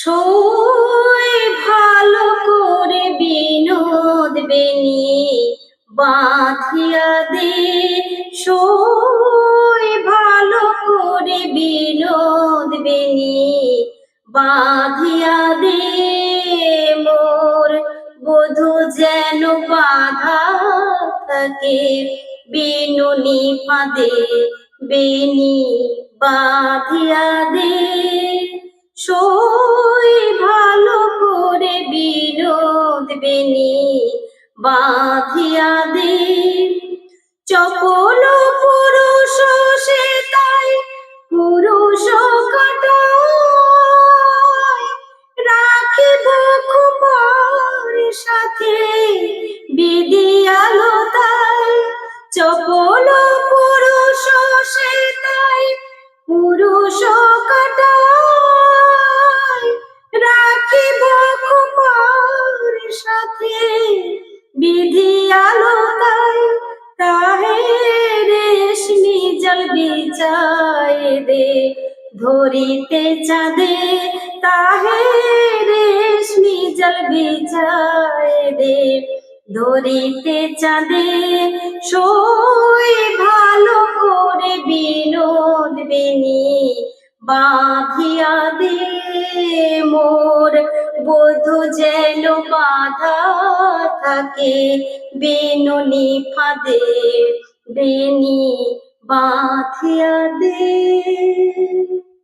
সই ভালো করে বিনোদ বেনি বাঁধিয়া দে, সই ভালো করে বিনোদ বেনি বাঁধিয়া দে, মোর বধূ যেন বাঁধা থাকে বিনুনি ফাঁদে, বেনি বাঁধিয়া দে, সই ভালো করে বিনোদ বেনি বাঁধিয়া দে। চপল পুরুষ সে তাই পুরুষ কাটায়, রাখিব কুমার সাথে বিধিয়ালো তাই। চপল পুরুষ সে তাই পুরুষ কাটায়, রাখিব কুমার সাথে বিধিয়ালো তাই। তাহে রেশমি জল বিছায় দে ধরিতে চাঁদে, তাহে রেশমি জল বিছায় দে ধরিতে চাঁদে, সই ভালো করে বিনোদ বেনি বাঁধিয়া দে, মোর বধূ যেন বাঁধা থাকে বিনুনি ফাঁদে, বেনি বাঁধিয়া দে।